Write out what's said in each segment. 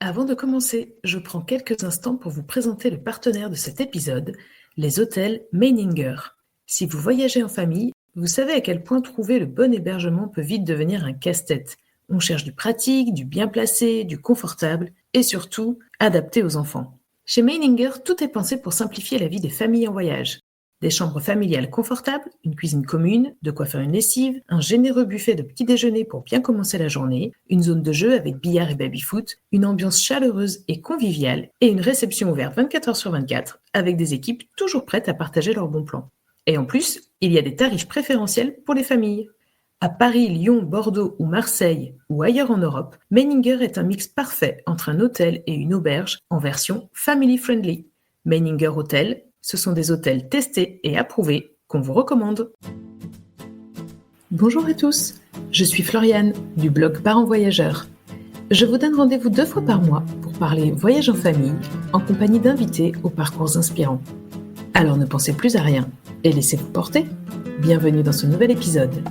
Avant de commencer, je prends quelques instants pour vous présenter le partenaire de cet épisode, les hôtels Meininger. Si vous voyagez en famille, vous savez à quel point trouver le bon hébergement peut vite devenir un casse-tête. On cherche du pratique, du bien placé, du confortable et surtout adapté aux enfants. Chez Meininger, tout est pensé pour simplifier la vie des familles en voyage. Des chambres familiales confortables, une cuisine commune, de quoi faire une lessive, un généreux buffet de petit déjeuner pour bien commencer la journée, une zone de jeu avec billard et baby-foot, une ambiance chaleureuse et conviviale et une réception ouverte 24 heures sur 24 avec des équipes toujours prêtes à partager leurs bons plans. Et en plus, il y a des tarifs préférentiels pour les familles. À Paris, Lyon, Bordeaux ou Marseille ou ailleurs en Europe, Meininger est un mix parfait entre un hôtel et une auberge en version family friendly. Meininger Hotel, ce sont des hôtels testés et approuvés qu'on vous recommande. Bonjour à tous, je suis Floriane du blog Parents Voyageurs. Je vous donne rendez-vous 2 fois par mois pour parler voyage en famille en compagnie d'invités aux parcours inspirants. Alors ne pensez plus à rien et laissez-vous porter. Bienvenue dans ce nouvel épisode.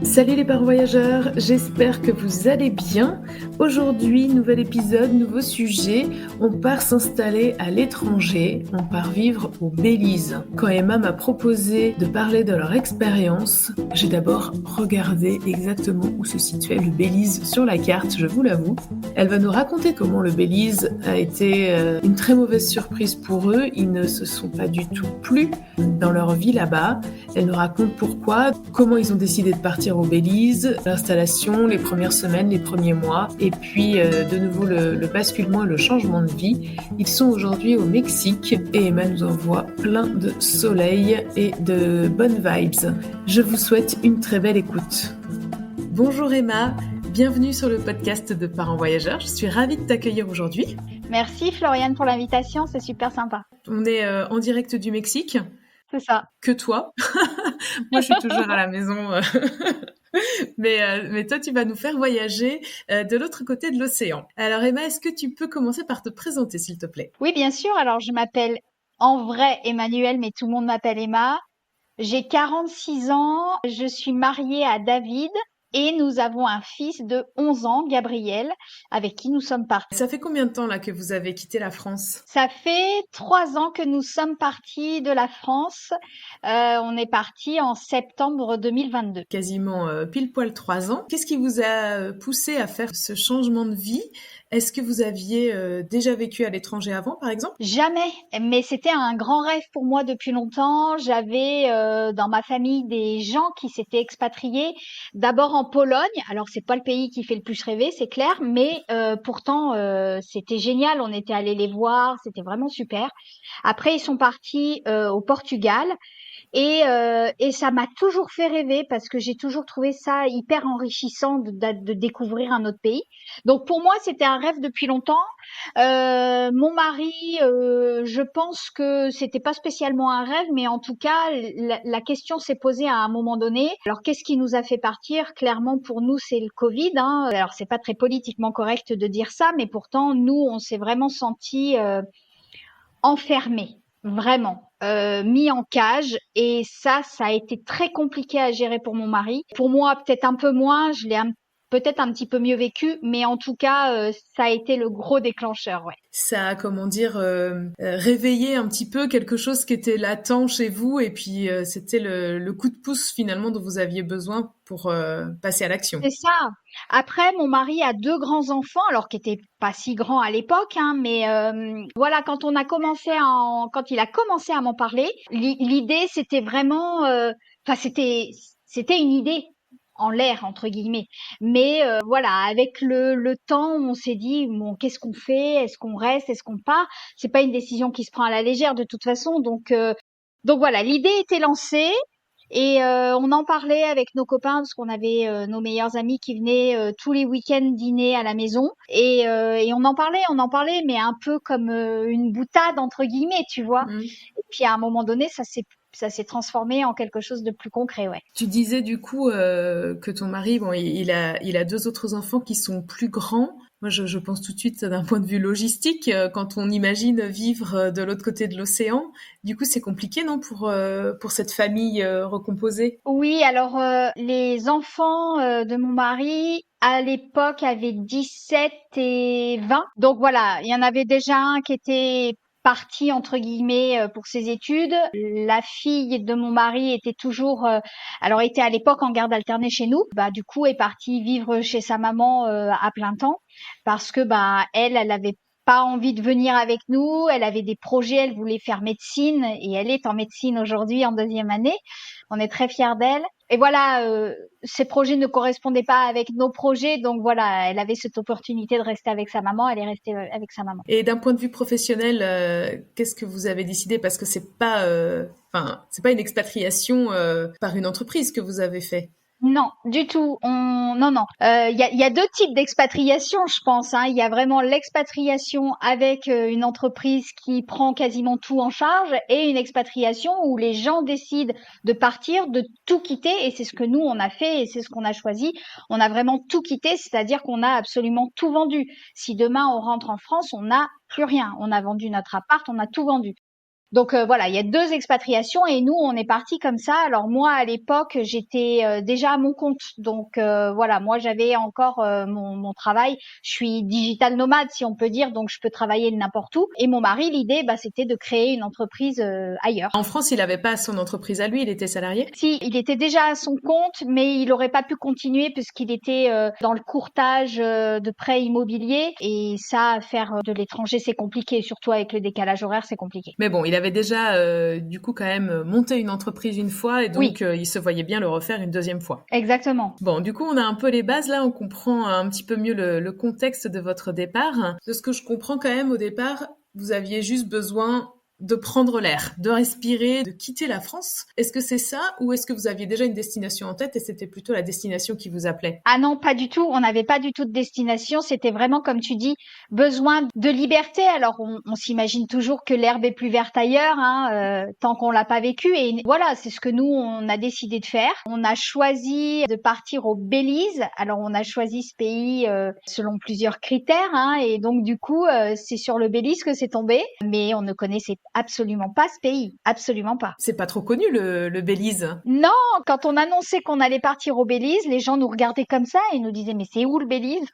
Salut les parents voyageurs, j'espère que vous allez bien. Aujourd'hui, nouvel épisode, nouveau sujet. On part s'installer à l'étranger, on part vivre au Belize. Quand Emma m'a proposé de parler de leur expérience, j'ai d'abord regardé exactement où se situait le Belize sur la carte, je vous l'avoue. Elle va nous raconter comment le Belize a été une très mauvaise surprise pour eux. Ils ne se sont pas du tout plu dans leur vie là-bas. Elle nous raconte pourquoi, comment ils ont décidé de partir au Belize, l'installation, les premières semaines, les premiers mois, et puis de nouveau le basculement et le changement de vie. Ils sont aujourd'hui au Mexique et Emma nous envoie plein de soleil et de bonnes vibes. Je vous souhaite une très belle écoute. Bonjour Emma, bienvenue sur le podcast de Parents Voyageurs. Je suis ravie de t'accueillir aujourd'hui. Merci Floriane pour l'invitation, c'est super sympa. On est en direct du Mexique. C'est ça. Que toi. Moi, je suis toujours à la maison. Mais toi, tu vas nous faire voyager de l'autre côté de l'océan. Alors Emma, est-ce que tu peux commencer par te présenter, s'il te plaît? Oui, bien sûr. Alors, je m'appelle en vrai Emmanuel, mais tout le monde m'appelle Emma. J'ai 46 ans. Je suis mariée à David et nous avons un fils de 11 ans, Gabriel, avec qui nous sommes partis. Ça fait combien de temps là que vous avez quitté la France? Ça fait 3 ans que nous sommes partis de la France. On est partis en septembre 2022. Quasiment pile poil 3 ans. Qu'est-ce qui vous a poussé à faire ce changement de vie? Est-ce que vous aviez déjà vécu à l'étranger avant, par exemple? Jamais, mais c'était un grand rêve pour moi depuis longtemps. J'avais dans ma famille des gens qui s'étaient expatriés, d'abord en Pologne. Alors c'est pas le pays qui fait le plus rêver, c'est clair, mais pourtant c'était génial. On était allés les voir, c'était vraiment super. Après ils sont partis au Portugal. Et ça m'a toujours fait rêver parce que j'ai toujours trouvé ça hyper enrichissant de découvrir un autre pays. Donc pour moi, c'était un rêve depuis longtemps. Mon mari, je pense que c'était pas spécialement un rêve, mais en tout cas, la question s'est posée à un moment donné. Alors qu'est-ce qui nous a fait partir? Clairement, pour nous, c'est le Covid, hein. Alors c'est pas très politiquement correct de dire ça, mais pourtant, nous, on s'est vraiment sentis enfermés. Vraiment, mis en cage, et ça a été très compliqué à gérer pour mon mari. Pour moi, peut-être un peu moins, je l'ai peut-être un petit peu mieux vécu, mais en tout cas, ça a été le gros déclencheur, ouais. Ça a, comment dire, réveillé un petit peu quelque chose qui était latent chez vous, et puis c'était le coup de pouce finalement dont vous aviez besoin pour passer à l'action. C'est ça. Après, mon mari a 2 grands enfants, alors qui étaient pas si grands à l'époque, hein, mais voilà, quand il a commencé à m'en parler, l'idée c'était vraiment, enfin c'était une idée en l'air entre guillemets, mais voilà, avec le temps, on s'est dit bon, qu'est-ce qu'on fait? Est-ce qu'on reste? Est-ce qu'on part? C'est pas une décision qui se prend à la légère de toute façon, donc voilà, l'idée était lancée. Et on en parlait avec nos copains parce qu'on avait nos meilleurs amis qui venaient tous les week-ends dîner à la maison, et on en parlait, mais un peu comme une boutade entre guillemets, tu vois. Mm. Et puis à un moment donné, ça s'est transformé en quelque chose de plus concret, ouais. Tu disais du coup que ton mari, bon, il a 2 autres enfants qui sont plus grands. Moi, je pense tout de suite d'un point de vue logistique, quand on imagine vivre de l'autre côté de l'océan. Du coup, c'est compliqué, non, pour cette famille recomposée? Oui, alors les enfants de mon mari, à l'époque avaient 17 et 20. Donc voilà, il y en avait déjà un qui était parti entre guillemets pour ses études. La fille de mon mari était toujours alors était à l'époque en garde alternée chez nous. Bah du coup est partie vivre chez sa maman à plein temps parce que bah elle avait pas envie de venir avec nous, elle avait des projets, elle voulait faire médecine et elle est en médecine aujourd'hui en 2e année. On est très fiers d'elle. Et voilà, ces projets ne correspondaient pas avec nos projets, donc voilà, elle avait cette opportunité de rester avec sa maman, elle est restée avec sa maman. Et d'un point de vue professionnel, qu'est-ce que vous avez décidé? Parce que c'est pas une expatriation par une entreprise que vous avez fait. Non, du tout. Non, non. Il y a deux types d'expatriation, je pense, hein. Il y a vraiment l'expatriation avec une entreprise qui prend quasiment tout en charge et une expatriation où les gens décident de partir, de tout quitter. Et c'est ce que nous, on a fait et c'est ce qu'on a choisi. On a vraiment tout quitté, c'est-à-dire qu'on a absolument tout vendu. Si demain on rentre en France, on n'a plus rien. On a vendu notre appart, on a tout vendu. Donc voilà, il y a 2 expatriations et nous on est partis comme ça. Alors moi à l'époque, j'étais déjà à mon compte. Donc voilà, moi j'avais encore mon travail. Je suis digital nomade si on peut dire, donc je peux travailler de n'importe où. Et mon mari, l'idée c'était de créer une entreprise ailleurs. En France, il n'avait pas son entreprise à lui, il était salarié? Si, il était déjà à son compte, mais il aurait pas pu continuer puisqu'il était dans le courtage de prêts immobiliers et ça, faire de l'étranger, c'est compliqué, surtout avec le décalage horaire, c'est compliqué. Mais bon, il avait déjà du coup quand même monté une entreprise une fois et Oui, donc il se voyait bien le refaire une deuxième fois. exactement. Bon, du coup, on a un peu les bases là, on comprend un petit peu mieux le contexte de votre départ. De ce que je comprends quand même au départ, vous aviez juste besoin de prendre l'air, de respirer, de quitter la France. Est-ce que c'est ça ou est-ce que vous aviez déjà une destination en tête et c'était plutôt la destination qui vous appelait? Ah non, pas du tout. On n'avait pas du tout de destination. C'était vraiment, comme tu dis, besoin de liberté. Alors, on s'imagine toujours que l'herbe est plus verte ailleurs, hein, tant qu'on l'a pas vécu. Et voilà, c'est ce que nous, on a décidé de faire. On a choisi de partir au Belize. Alors, on a choisi ce pays selon plusieurs critères, hein, et donc, du coup, c'est sur le Belize que c'est tombé. Mais on ne connaissait absolument pas ce pays. Absolument pas. C'est pas trop connu le Belize. Non, quand on annonçait qu'on allait partir au Belize, les gens nous regardaient comme ça et nous disaient mais c'est où le Belize?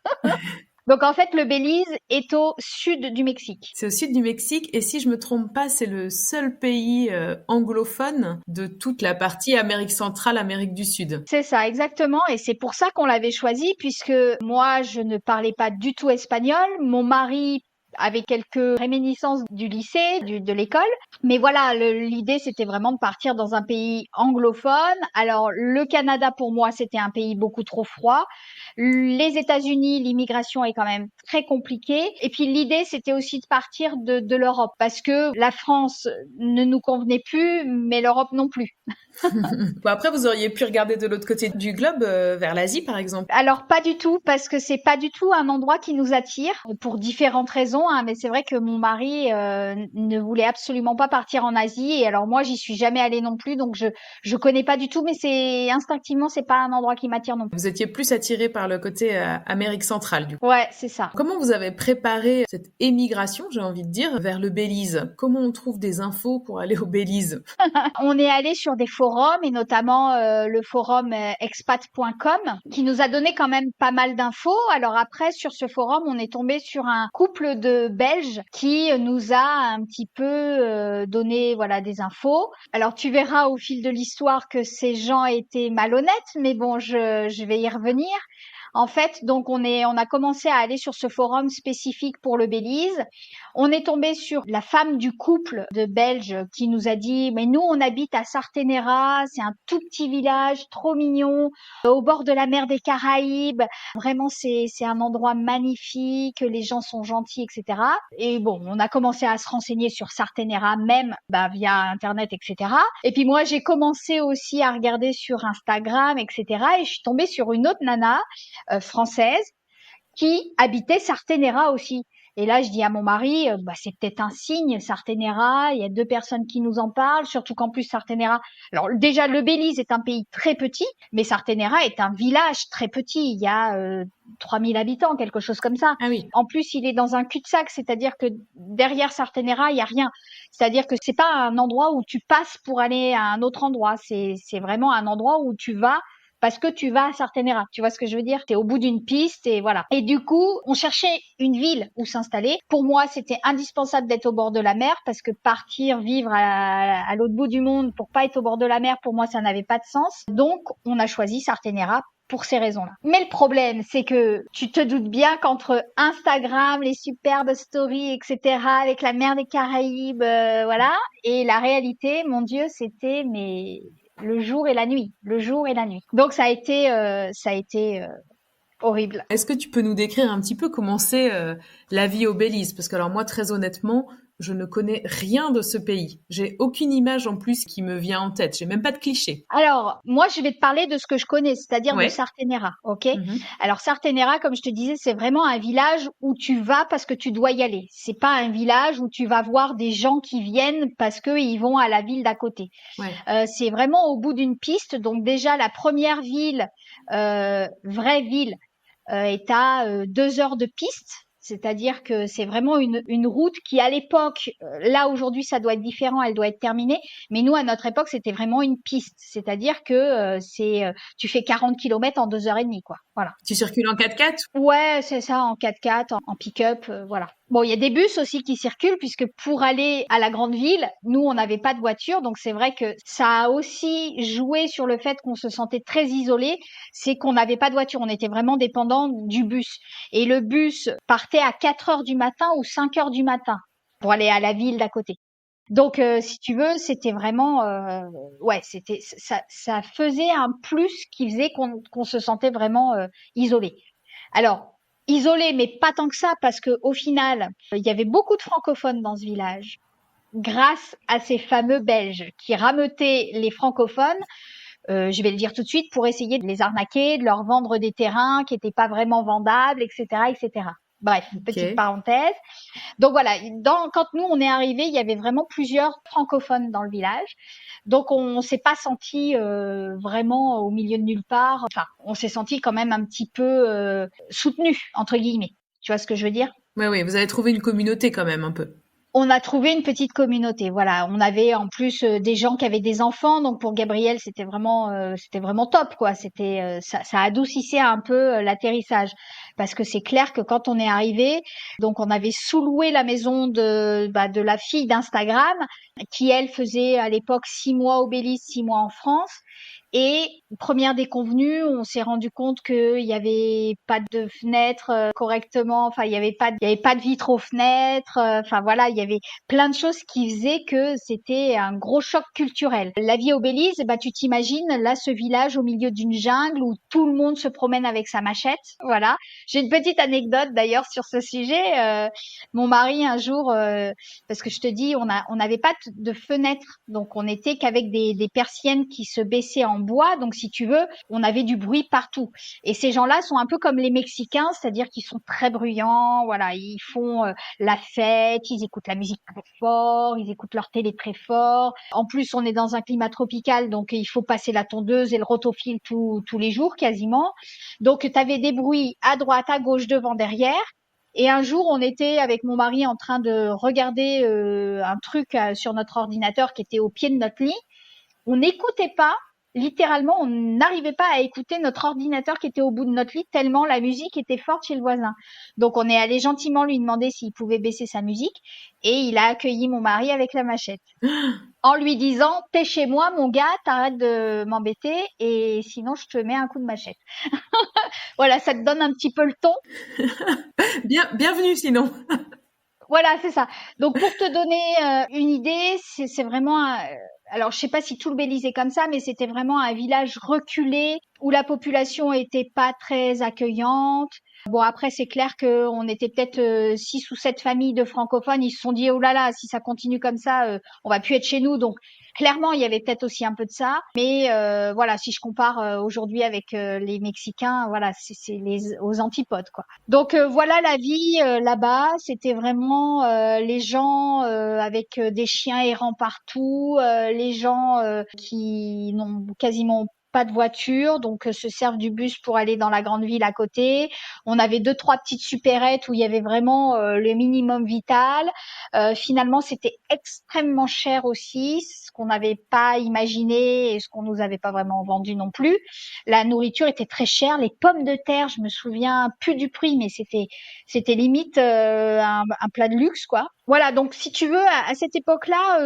Donc en fait le Belize est au sud du Mexique. C'est au sud du Mexique et si je me trompe pas, c'est le seul pays anglophone de toute la partie Amérique centrale, Amérique du Sud. C'est ça, exactement. Et c'est pour ça qu'on l'avait choisi, puisque moi, je ne parlais pas du tout espagnol. Mon mari avait quelques réminiscences du lycée, de l'école. Mais voilà, l'idée, c'était vraiment de partir dans un pays anglophone. Alors, le Canada, pour moi, c'était un pays beaucoup trop froid. Les États-Unis, l'immigration est quand même très compliquée. Et puis, l'idée, c'était aussi de partir de l'Europe, parce que la France ne nous convenait plus, mais l'Europe non plus. Bon, après, vous auriez pu regarder de l'autre côté du globe, vers l'Asie par exemple. Alors pas du tout, parce que c'est pas du tout un endroit qui nous attire pour différentes raisons, hein, mais c'est vrai que mon mari ne voulait absolument pas partir en Asie et alors moi j'y suis jamais allée non plus, donc je connais pas du tout, mais c'est instinctivement c'est pas un endroit qui m'attire non plus. Vous étiez plus attiré par le côté Amérique centrale du coup. Ouais, c'est ça. Comment vous avez préparé cette émigration, j'ai envie de dire, vers le Belize? Comment on trouve des infos pour aller au Belize? On est allé sur des forums et notamment le forum expat.com qui nous a donné quand même pas mal d'infos. Alors après, sur ce forum, on est tombé sur un couple de Belges qui nous a un petit peu donné voilà des infos. Alors tu verras au fil de l'histoire que ces gens étaient malhonnêtes, mais bon, je vais y revenir. En fait, donc on a commencé à aller sur ce forum spécifique pour le Belize. On est tombé sur la femme du couple de Belges qui nous a dit mais nous on habite à Sartenera, c'est un tout petit village trop mignon au bord de la mer des Caraïbes. Vraiment c'est un endroit magnifique, les gens sont gentils, etc. Et bon, on a commencé à se renseigner sur Sartenera même via internet, etc. Et puis moi j'ai commencé aussi à regarder sur Instagram, etc. Et je suis tombée sur une autre nana française qui habitait Sartenera aussi. Et là, je dis à mon mari, c'est peut-être un signe, Sartenera, il y a 2 personnes qui nous en parlent, surtout qu'en plus Sartenera, alors déjà le Belize est un pays très petit, mais Sartenera est un village très petit, il y a 3000 habitants, quelque chose comme ça. Ah oui. En plus, il est dans un cul-de-sac, c'est-à-dire que derrière Sartenera, il y a rien. C'est-à-dire que c'est pas un endroit où tu passes pour aller à un autre endroit, c'est vraiment un endroit où tu vas parce que tu vas à Sartenera. Tu vois ce que je veux dire? T'es au bout d'une piste et voilà. Et du coup, on cherchait une ville où s'installer. Pour moi, c'était indispensable d'être au bord de la mer parce que partir vivre à l'autre bout du monde pour pas être au bord de la mer, pour moi, ça n'avait pas de sens. Donc, on a choisi Sartenera pour ces raisons-là. Mais le problème, c'est que tu te doutes bien qu'entre Instagram, les superbes stories, etc., avec la mer des Caraïbes, voilà, et la réalité, mon Dieu, c'était mais le jour et la nuit, le jour et la nuit. Donc ça a été horrible. Est-ce que tu peux nous décrire un petit peu comment c'est la vie au Belize? Parce que alors moi, très honnêtement, je ne connais rien de ce pays. J'ai aucune image en plus qui me vient en tête. J'ai même pas de cliché. Alors, moi, je vais te parler de ce que je connais, c'est-à-dire de Ouais. Sartenera, ok? Mhm. Alors, Sartenera, comme je te disais, c'est vraiment un village où tu vas parce que tu dois y aller. C'est pas un village où tu vas voir des gens qui viennent parce qu'ils vont à la ville d'à côté. Ouais. C'est vraiment au bout d'une piste. Donc déjà, la première ville, vraie ville, est à 2 heures de piste. C'est-à-dire que c'est vraiment une route qui, à l'époque, là aujourd'hui ça doit être différent, elle doit être terminée, mais nous à notre époque c'était vraiment une piste. C'est-à-dire que tu fais 40 kilomètres en 2 heures et demie, quoi. Voilà. Tu circules en 4x4? Ouais, c'est ça, en 4x4, en pick-up, voilà. Bon, il y a des bus aussi qui circulent puisque pour aller à la grande ville, nous, on n'avait pas de voiture, donc c'est vrai que ça a aussi joué sur le fait qu'on se sentait très isolé, c'est qu'on n'avait pas de voiture, on était vraiment dépendant du bus. Et le bus partait à 4 heures du matin ou 5 heures du matin pour aller à la ville d'à côté. Donc, si tu veux, c'était vraiment, ouais, c'était ça faisait un plus qui faisait qu'on se sentait vraiment isolé. Alors, isolé, mais pas tant que ça, parce que au final, il y avait beaucoup de francophones dans ce village, grâce à ces fameux Belges qui rameutaient les francophones. Je vais le dire tout de suite, pour essayer de les arnaquer, de leur vendre des terrains qui n'étaient pas vraiment vendables, etc., etc. Bref, petite Ok. parenthèse. Donc voilà, quand nous on est arrivés, il y avait vraiment plusieurs francophones dans le village. Donc on s'est pas senti vraiment au milieu de nulle part. Enfin, on s'est senti quand même un petit peu soutenu entre guillemets. Tu vois ce que je veux dire? Ouais, ouais, vous avez trouvé une communauté quand même un peu. On a trouvé une petite communauté, voilà. On avait en plus des gens qui avaient des enfants, donc pour Gabriel c'était vraiment top, quoi. Ça adoucissait un peu l'atterrissage, parce que c'est clair que quand on est arrivé, donc on avait sous-loué la maison de la fille d'Instagram, qui elle faisait à l'époque 6 mois au Belize, 6 mois en France. Et première déconvenue, on s'est rendu compte qu'il y avait pas de fenêtres correctement. Enfin, il y avait pas de vitres aux fenêtres. Enfin voilà, il y avait plein de choses qui faisaient que c'était un gros choc culturel. La vie au Belize, bah tu t'imagines là ce village au milieu d'une jungle où tout le monde se promène avec sa machette. Voilà. J'ai une petite anecdote d'ailleurs sur ce sujet. Mon mari un jour, parce que je te dis, on n'avait pas de fenêtres, donc on était qu'avec des persiennes qui se baissaient en bois. Donc si tu veux, on avait du bruit partout. Et ces gens-là sont un peu comme les Mexicains, c'est-à-dire qu'ils sont très bruyants. Voilà, ils font la fête, ils écoutent la musique très fort, ils écoutent leur télé très fort. En plus, on est dans un climat tropical, donc il faut passer la tondeuse et le rotofil tous les jours quasiment. Donc tu avais des bruits à droite, à gauche, devant, derrière. Et un jour, on était avec mon mari en train de regarder un truc sur notre ordinateur qui était au pied de notre lit. On n'écoutait pas, littéralement, on n'arrivait pas à écouter notre ordinateur qui était au bout de notre lit tellement la musique était forte chez le voisin. Donc on est allé gentiment lui demander s'il pouvait baisser sa musique et il a accueilli mon mari avec la machette en lui disant t'es chez moi mon gars, t'arrêtes de m'embêter et sinon je te mets un coup de machette. Voilà, ça te donne un petit peu le ton. Bienvenue sinon. Voilà, c'est ça. Donc pour te donner une idée, c'est vraiment alors je sais pas si tout le Belize est comme ça, mais c'était vraiment un village reculé où la population était pas très accueillante. Bon après c'est clair que on était peut-être 6 ou 7 familles de francophones, ils se sont dit oh là là, si ça continue comme ça, on va plus être chez nous. Donc clairement, il y avait peut-être aussi un peu de ça, mais voilà, si je compare aujourd'hui avec les Mexicains, voilà, c'est les aux antipodes quoi. Donc voilà la vie là-bas, c'était vraiment les gens avec des chiens errants partout, les gens qui n'ont quasiment pas de voiture, donc se servent du bus pour aller dans la grande ville à côté. On avait 2-3 petites supérettes où il y avait vraiment le minimum vital. Finalement, c'était extrêmement cher aussi, ce qu'on n'avait pas imaginé et ce qu'on nous avait pas vraiment vendu non plus. La nourriture était très chère. Les pommes de terre, je me souviens plus du prix, mais c'était limite un plat de luxe, quoi. Voilà, donc si tu veux, à cette époque-là,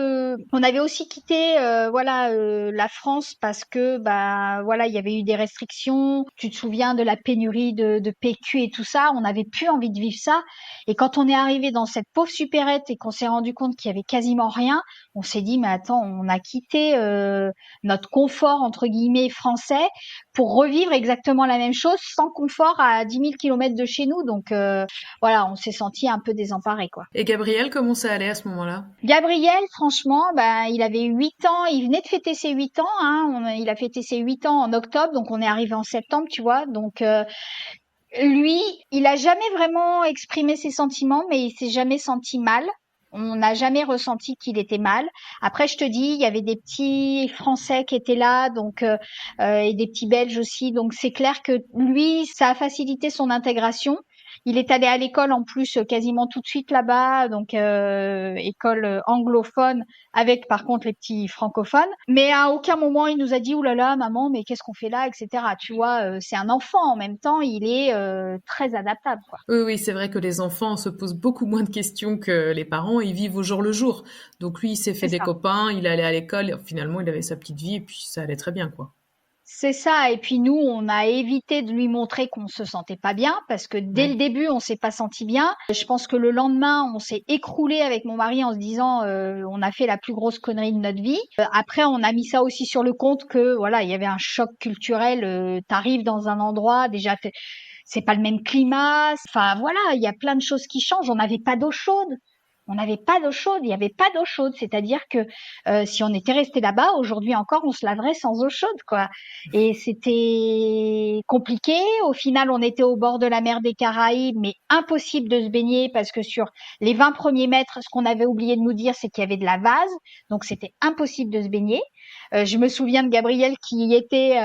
on avait aussi quitté la France parce que bah voilà, il y avait eu des restrictions. Tu te souviens de la pénurie de PQ et tout ça, on n'avait plus envie de vivre ça. Et quand on est arrivé dans cette pauvre supérette et qu'on s'est rendu compte qu'il y avait quasiment rien, on s'est dit mais attends, on a quitté notre confort entre guillemets français pour revivre exactement la même chose sans confort à 10 000 kilomètres de chez nous. Donc voilà, on s'est senti un peu désemparés, quoi. Et Gabriel, comment ça allait à ce moment-là? Gabriel, franchement, bah, il avait 8 ans, il venait de fêter ses 8 ans, hein, il a fêté ses 8 ans en octobre, donc on est arrivé en septembre, tu vois. Donc lui, il a jamais vraiment exprimé ses sentiments, mais il s'est jamais senti mal. On n'a jamais ressenti qu'il était mal. Après, je te dis, il y avait des petits Français qui étaient là, donc et des petits Belges aussi. Donc c'est clair que lui, ça a facilité son intégration. Il est allé à l'école en plus quasiment tout de suite là-bas, donc école anglophone avec par contre les petits francophones. Mais à aucun moment il nous a dit oulala là là, maman, mais qu'est-ce qu'on fait là, etc. Tu vois, c'est un enfant en même temps, il est très adaptable, quoi. Oui, oui, c'est vrai que les enfants se posent beaucoup moins de questions que les parents. Ils vivent au jour le jour. Donc lui, il s'est fait C'est des ça. copains, il allait à l'école. Finalement, il avait sa petite vie et puis ça allait très bien, quoi. C'est ça. Et puis nous, on a évité de lui montrer qu'on se sentait pas bien parce que dès Ouais. le début, on s'est pas senti bien. Je pense que le lendemain, on s'est écroulé avec mon mari en se disant, on a fait la plus grosse connerie de notre vie. Après, on a mis ça aussi sur le compte que voilà, il y avait un choc culturel. T'arrives dans un endroit déjà. C'est pas le même climat. Enfin voilà, il y a plein de choses qui changent. On n'avait pas d'eau chaude. On n'avait pas d'eau chaude, il n'y avait pas d'eau chaude, c'est-à-dire que si on était resté là-bas, aujourd'hui encore, on se laverait sans eau chaude, quoi. Et c'était compliqué. Au final, on était au bord de la mer des Caraïbes, mais impossible de se baigner parce que sur les 20 premiers mètres, ce qu'on avait oublié de nous dire, c'est qu'il y avait de la vase, donc c'était impossible de se baigner. Je me souviens de Gabriel qui était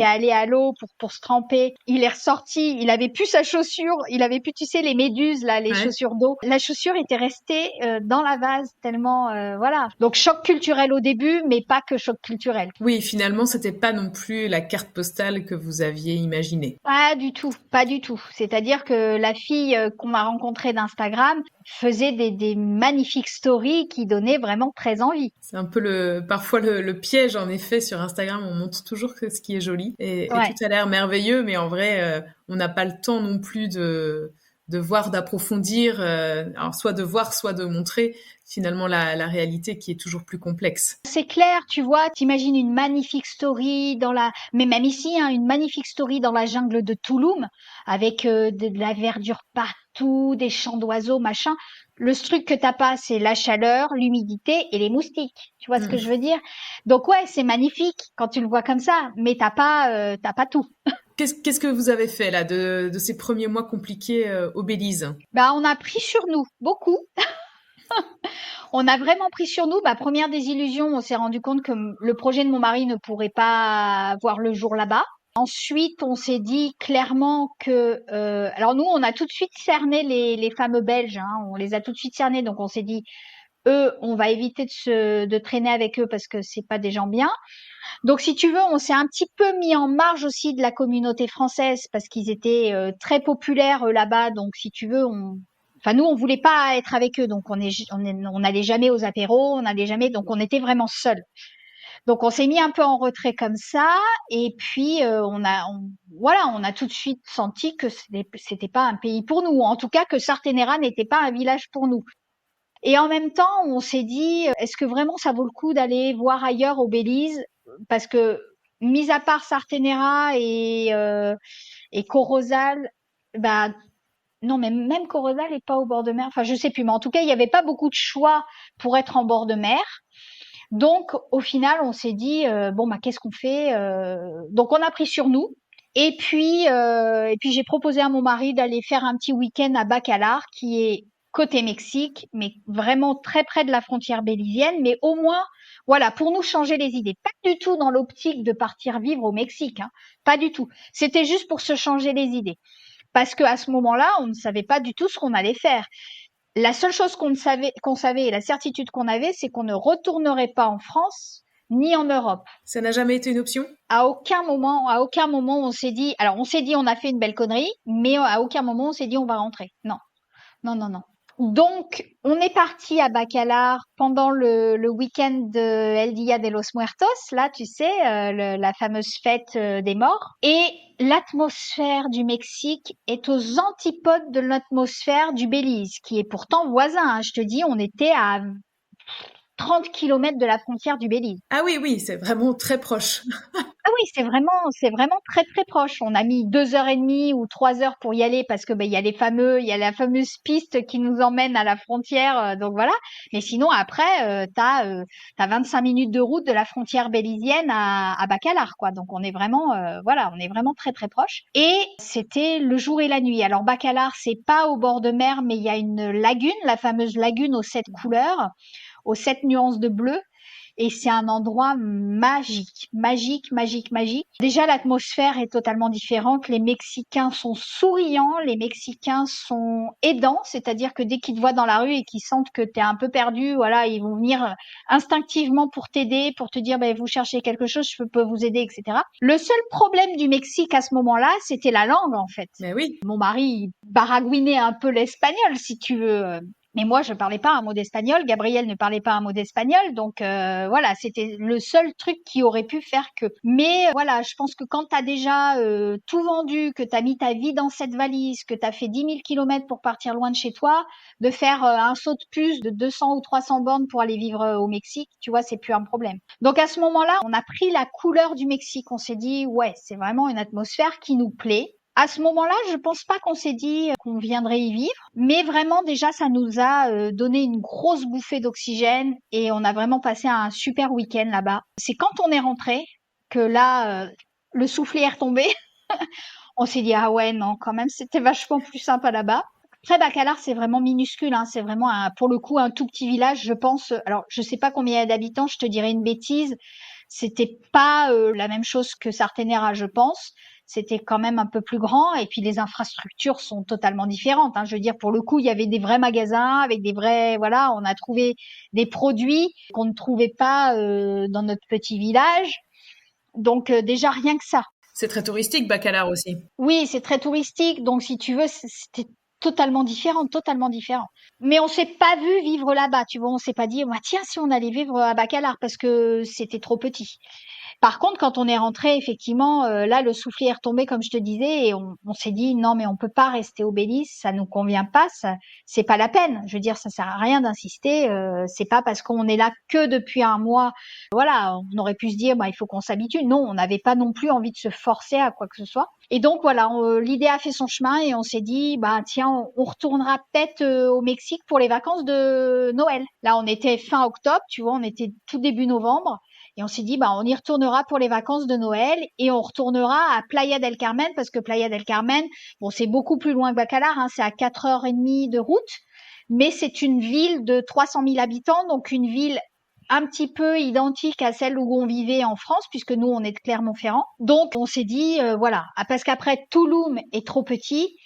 allé à l'eau pour se tremper. Il est ressorti, il avait plus sa chaussure, il avait plus, tu sais, les méduses là, les Ouais. chaussures d'eau. La chaussure était restée dans la vase tellement, voilà. Donc choc culturel au début, mais pas que choc culturel. Oui, finalement, c'était pas non plus la carte postale que vous aviez imaginée. Pas du tout, pas du tout. C'est-à-dire que la fille qu'on a rencontrée d'Instagram faisait des magnifiques stories qui donnaient vraiment très envie. C'est un peu parfois le piège, en effet, sur Instagram, on montre toujours que ce qui est joli et tout Ouais. a l'air merveilleux, mais en vrai, on n'a pas le temps non plus de voir, d'approfondir, alors soit de voir, soit de montrer finalement la réalité qui est toujours plus complexe. C'est clair, tu vois, t'imagines une magnifique story mais même ici, hein, une magnifique story dans la jungle de Touloum, avec de la verdure partout, des chants d'oiseaux, machin. Le truc que t'as pas, c'est la chaleur, l'humidité et les moustiques. Tu vois ce que je Mm. veux dire? Donc ouais, c'est magnifique quand tu le vois comme ça, mais t'as pas tout. Qu'est-ce que vous avez fait là de ces premiers mois compliqués au Belize? Bah, on a pris sur nous, beaucoup. On a vraiment pris sur nous. Bah, première désillusion, on s'est rendu compte que le projet de mon mari ne pourrait pas voir le jour là-bas. Ensuite, on s'est dit clairement que, alors nous, on a tout de suite cerné les fameux Belges, hein, on les a tout de suite cernés, donc on s'est dit, eux, on va éviter de traîner avec eux parce que c'est pas des gens bien. Donc, si tu veux, on s'est un petit peu mis en marge aussi de la communauté française parce qu'ils étaient très populaires là-bas. Donc, si tu veux, enfin nous, on voulait pas être avec eux, donc on n'allait jamais aux apéros, on n'allait jamais, donc on était vraiment seuls. Donc on s'est mis un peu en retrait comme ça, et puis voilà, on a tout de suite senti que c'était pas un pays pour nous, en tout cas que Sartenera n'était pas un village pour nous. Et en même temps, on s'est dit, est-ce que vraiment ça vaut le coup d'aller voir ailleurs au Belize? Parce que, mis à part Sartenera et Corozal, bah, non, mais même Corozal n'est pas au bord de mer. Enfin, je sais plus, mais en tout cas, il n'y avait pas beaucoup de choix pour être en bord de mer. Donc, au final, on s'est dit, bon, bah, qu'est-ce qu'on fait? Donc, on a pris sur nous. Et puis j'ai proposé à mon mari d'aller faire un petit week-end à Bacalar, qui est côté Mexique, mais vraiment très près de la frontière bélizienne, mais au moins, voilà, pour nous changer les idées. Pas du tout dans l'optique de partir vivre au Mexique, hein, pas du tout. C'était juste pour se changer les idées. Parce qu'à ce moment-là, on ne savait pas du tout ce qu'on allait faire. La seule chose qu'on savait et la certitude qu'on avait, c'est qu'on ne retournerait pas en France ni en Europe. Ça n'a jamais été une option? À aucun moment, on s'est dit, alors on s'est dit on a fait une belle connerie, mais à aucun moment on s'est dit on va rentrer. Non, non, non, non. Donc, on est parti à Bacalar pendant le week-end de El Día de los Muertos, là, tu sais, la fameuse fête des morts. Et l'atmosphère du Mexique est aux antipodes de l'atmosphère du Belize, qui est pourtant voisin, hein. Je te dis, on était à 30 kilomètres de la frontière du Belize. Ah oui, oui, c'est vraiment très proche. Ah oui, c'est vraiment très très proche. On a mis 2 heures et demie ou 3 heures pour y aller parce que il y a il y a la fameuse piste qui nous emmène à la frontière, donc voilà. Mais sinon après, t'as 25 minutes de route de la frontière bélizienne à Bacalar, quoi. Donc on est vraiment, voilà, on est vraiment très très proche. Et c'était le jour et la nuit. Alors Bacalar, c'est pas au bord de mer, mais il y a une lagune, la fameuse lagune aux 7 couleurs, aux 7 nuances de bleu. Et c'est un endroit magique, magique, magique, magique. Déjà, l'atmosphère est totalement différente. Les Mexicains sont souriants, les Mexicains sont aidants, c'est-à-dire que dès qu'ils te voient dans la rue et qu'ils sentent que t'es un peu perdu, voilà, ils vont venir instinctivement pour t'aider, pour te dire, ben, vous cherchez quelque chose, je peux vous aider, etc. Le seul problème du Mexique à ce moment-là, c'était la langue, en fait. Mais oui. Mon mari il baragouinait un peu l'espagnol, si tu veux. Mais moi, je parlais pas un mot d'espagnol. Gabriel ne parlait pas un mot d'espagnol. Donc voilà, c'était le seul truc qui aurait pu faire que. Mais voilà, je pense que quand tu as déjà tout vendu, que tu as mis ta vie dans cette valise, que tu as fait 10 000 kilomètres pour partir loin de chez toi, de faire un saut de plus de 200 ou 300 bornes pour aller vivre au Mexique, tu vois, c'est plus un problème. Donc à ce moment-là, on a pris la couleur du Mexique. On s'est dit, ouais, c'est vraiment une atmosphère qui nous plaît. À ce moment-là, je pense pas qu'on s'est dit qu'on viendrait y vivre, mais vraiment déjà ça nous a donné une grosse bouffée d'oxygène et on a vraiment passé un super week-end là-bas. C'est quand on est rentré que là le soufflet est retombé. On s'est dit ah ouais non quand même c'était vachement plus sympa là-bas. Après Bacalar c'est vraiment minuscule, hein, c'est vraiment pour le coup un tout petit village je pense. Alors je sais pas combien il y a d'habitants, je te dirais une bêtise. C'était pas la même chose que Sartenera je pense. C'était quand même un peu plus grand et puis les infrastructures sont totalement différentes, hein. Je veux dire pour le coup il y avait des vrais magasins avec des vrais voilà on a trouvé des produits qu'on ne trouvait pas dans notre petit village. Donc déjà rien que ça. C'est très touristique, Bacalar aussi. Oui, c'est très touristique, donc si tu veux, c'était totalement différent, totalement différent. Mais on s'est pas vu vivre là-bas, tu vois, on s'est pas dit, bah, tiens, si on allait vivre à Bacalar parce que c'était trop petit. Par contre, quand on est rentré, effectivement, là, le soufflet est retombé, comme je te disais, et on s'est dit, non, mais on peut pas rester au Belize, ça nous convient pas, ça, c'est pas la peine. Je veux dire, ça sert à rien d'insister. C'est pas parce qu'on est là que depuis un mois. Voilà, on aurait pu se dire, bah, il faut qu'on s'habitue. Non, on n'avait pas non plus envie de se forcer à quoi que ce soit. Et donc voilà, l'idée a fait son chemin et on s'est dit, bah tiens, on retournera peut-être au Mexique pour les vacances de Noël. Là, on était fin octobre, tu vois, on était tout début novembre. Et on s'est dit, bah, on y retournera pour les vacances de Noël et on retournera à Playa del Carmen parce que Playa del Carmen, bon, c'est beaucoup plus loin que Bacalar, hein, c'est à 4 heures et demie de route, mais c'est une ville de 300 000 habitants, donc une ville un petit peu identique à celle où on vivait en France, puisque nous, on est de Clermont-Ferrand. Donc, on s'est dit, voilà, parce qu'après, Tulum est trop petit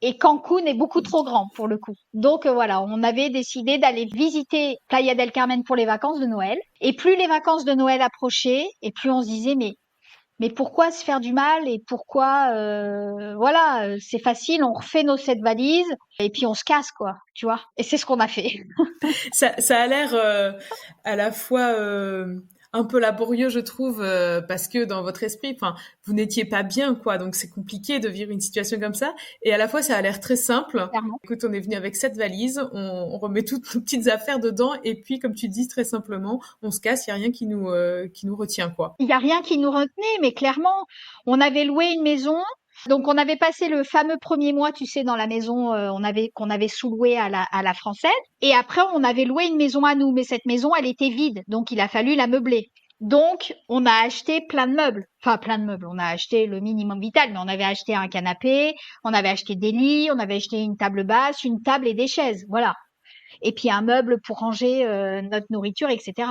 et Cancun est beaucoup trop grand pour le coup. Donc voilà, on avait décidé d'aller visiter Playa del Carmen pour les vacances de Noël. Et plus les vacances de Noël approchaient, et plus on se disait mais pourquoi se faire du mal et pourquoi voilà, c'est facile, on refait nos 7 valises et puis on se casse quoi, tu vois. Et c'est ce qu'on a fait. Ça a l'air à la fois un peu laborieux, je trouve, parce que dans votre esprit, enfin, vous n'étiez pas bien, quoi. Donc c'est compliqué de vivre une situation comme ça. Et à la fois, ça a l'air très simple. Clairement. Écoute, on est venu avec 7 valises, on remet toutes nos petites affaires dedans, et puis, comme tu dis très simplement, on se casse. Il y a rien qui nous retient, quoi. Il y a rien qui nous retenait, mais clairement, on avait loué une maison. Donc on avait passé le fameux premier mois, tu sais, dans la maison qu'on avait sous-louée à la française. Et après, on avait loué une maison à nous, mais cette maison, elle était vide, donc il a fallu la meubler. Donc, on a acheté plein de meubles. Enfin, plein de meubles. On a acheté le minimum vital, mais on avait acheté un canapé, on avait acheté des lits, on avait acheté une table basse, une table et des chaises. Voilà. Et puis un meuble pour ranger notre nourriture, etc.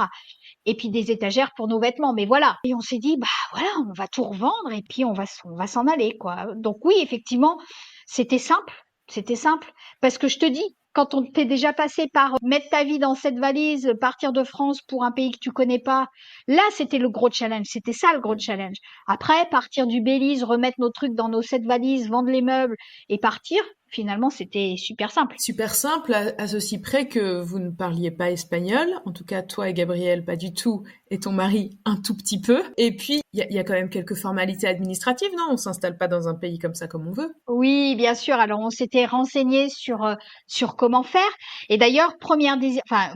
Et puis des étagères pour nos vêtements. Mais voilà. Et on s'est dit, bah voilà, on va tout revendre et puis on va s'en aller, quoi. Donc oui, effectivement, c'était simple. C'était simple. Parce que je te dis, quand on t'est déjà passé par mettre ta vie dans cette valise, partir de France pour un pays que tu connais pas, là, c'était le gros challenge. C'était ça le gros challenge. Après, partir du Belize, remettre nos trucs dans nos 7 valises, vendre les meubles et partir, finalement, c'était super simple. Super simple, à ceci près que vous ne parliez pas espagnol, en tout cas toi et Gabriel pas du tout, et ton mari un tout petit peu. Et puis, il y a quand même quelques formalités administratives, non? On s'installe pas dans un pays comme ça comme on veut. Oui, bien sûr. Alors, on s'était renseigné sur comment faire. Et d'ailleurs,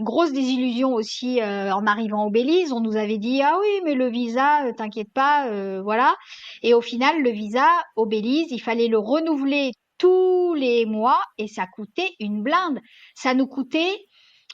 grosse désillusion aussi en arrivant au Belize. On nous avait dit, ah oui, mais le visa, t'inquiète pas, voilà. Et au final, le visa au Belize, il fallait le renouveler tous les mois et ça coûtait une blinde. Ça nous coûtait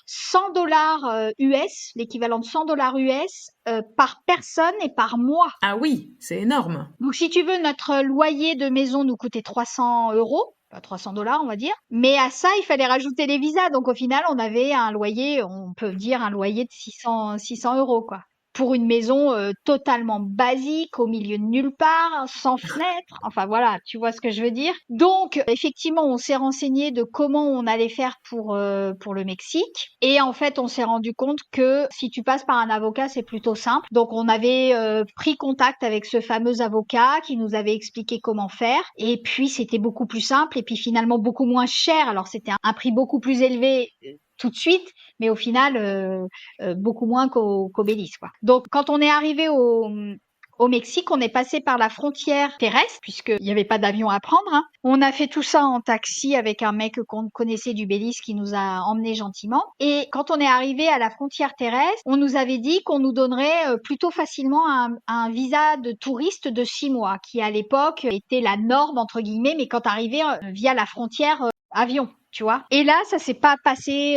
100 dollars US, l'équivalent de 100 dollars US par personne et par mois. Ah oui, c'est énorme. Donc, si tu veux, notre loyer de maison nous coûtait 300 euros, pas 300 dollars, on va dire. Mais à ça, il fallait rajouter les visas. Donc, au final, on avait un loyer, on peut dire un loyer de 600 euros, quoi. Pour une maison totalement basique, au milieu de nulle part, sans fenêtre. Enfin, voilà, tu vois ce que je veux dire. Donc, effectivement, on s'est renseigné de comment on allait faire pour le Mexique. Et en fait, on s'est rendu compte que si tu passes par un avocat, c'est plutôt simple. Donc, on avait pris contact avec ce fameux avocat qui nous avait expliqué comment faire. Et puis, c'était beaucoup plus simple et puis finalement beaucoup moins cher. Alors, c'était un prix beaucoup plus élevé tout de suite, mais au final, beaucoup moins qu'au Belize, quoi. Donc, quand on est arrivé au Mexique, on est passé par la frontière terrestre, puisqu'il n'y avait pas d'avion à prendre, hein. On a fait tout ça en taxi avec un mec qu'on connaissait du Belize qui nous a emmenés gentiment. Et quand on est arrivé à la frontière terrestre, on nous avait dit qu'on nous donnerait plutôt facilement un visa de touriste de 6 mois, qui à l'époque était la norme, entre guillemets, mais quand arrivé via la frontière avion. Tu vois. Et là, ça s'est pas passé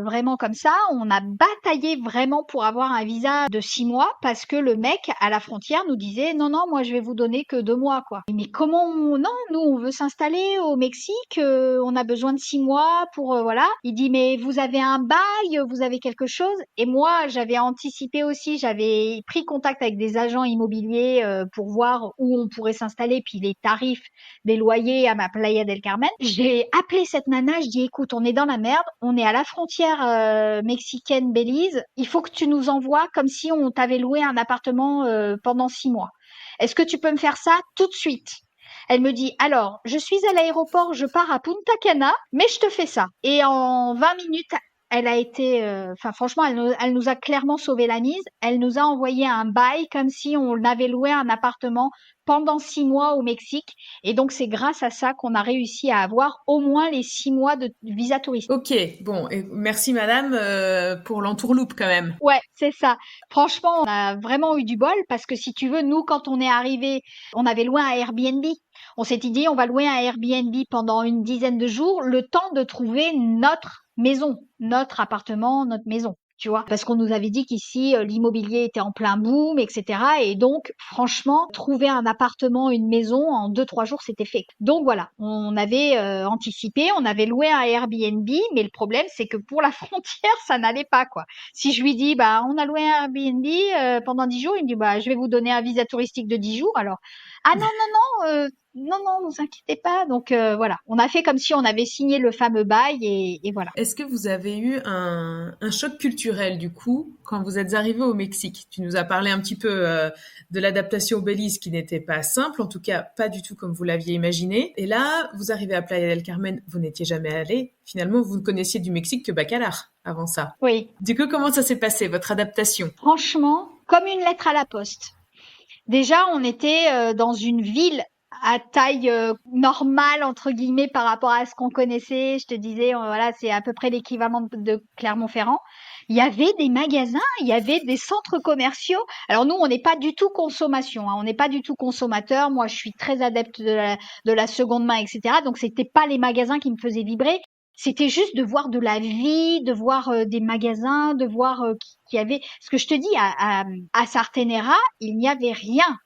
vraiment comme ça. On a bataillé vraiment pour avoir un visa de 6 mois parce que le mec à la frontière nous disait non, non, moi je vais vous donner que 2 mois, quoi. Mais non, nous on veut s'installer au Mexique, on a besoin de 6 mois pour voilà. Il dit mais vous avez un bail, vous avez quelque chose. Et moi j'avais anticipé aussi, j'avais pris contact avec des agents immobiliers pour voir où on pourrait s'installer, puis les tarifs des loyers à ma Playa del Carmen. J'ai appelé cette nana, je dis écoute, on est dans la merde, on est à la frontière mexicaine-Belize, il faut que tu nous envoies comme si on t'avait loué un appartement pendant 6 mois. Est-ce que tu peux me faire ça tout de suite? Elle me dit alors, je suis à l'aéroport, je pars à Punta Cana, mais je te fais ça. Et en 20 minutes, elle a été, franchement, elle nous a clairement sauvé la mise. Elle nous a envoyé un bail comme si on avait loué un appartement pendant 6 mois au Mexique. Et donc, c'est grâce à ça qu'on a réussi à avoir au moins les 6 mois de visa touristique. Ok, bon, et merci madame pour l'entourloupe quand même. Ouais, c'est ça. Franchement, on a vraiment eu du bol parce que si tu veux, nous, quand on est arrivé, on avait loué un Airbnb. On s'était dit, on va louer un Airbnb pendant une dizaine de jours, le temps de trouver notre maison, notre appartement, notre maison. Tu vois, parce qu'on nous avait dit qu'ici l'immobilier était en plein boom, etc. Et donc, franchement, trouver un appartement, une maison en 2-3 jours, c'était fait. Donc voilà, on avait anticipé, on avait loué un Airbnb, mais le problème, c'est que pour la frontière, ça n'allait pas, quoi. Si je lui dis, bah, on a loué un Airbnb pendant 10 jours, il me dit, bah, je vais vous donner un visa touristique de 10 jours. Alors, ah non, non, non, non, non, vous inquiétez pas. Donc voilà, on a fait comme si on avait signé le fameux bail et voilà. Est-ce que vous avez eu un choc culturel du coup quand vous êtes arrivé au Mexique? Tu nous as parlé un petit peu de l'adaptation au Belize qui n'était pas simple, en tout cas pas du tout comme vous l'aviez imaginé. Et là, vous arrivez à Playa del Carmen, vous n'étiez jamais allé. Finalement, vous ne connaissiez du Mexique que Bacalar avant ça. Oui. Du coup, comment ça s'est passé, votre adaptation? Franchement, comme une lettre à la poste. Déjà, on était dans une ville à taille normale entre guillemets par rapport à ce qu'on connaissait. Je te disais, voilà, c'est à peu près l'équivalent de Clermont-Ferrand. Il y avait des magasins, il y avait des centres commerciaux. Alors nous, on n'est pas du tout consommation, hein, on n'est pas du tout consommateur. Moi, je suis très adepte de la seconde main, etc. Donc c'était pas les magasins qui me faisaient vibrer. C'était juste de voir de la vie, de voir des magasins, de voir qu'il y avait. Ce que je te dis, à Sartenera, il n'y avait rien.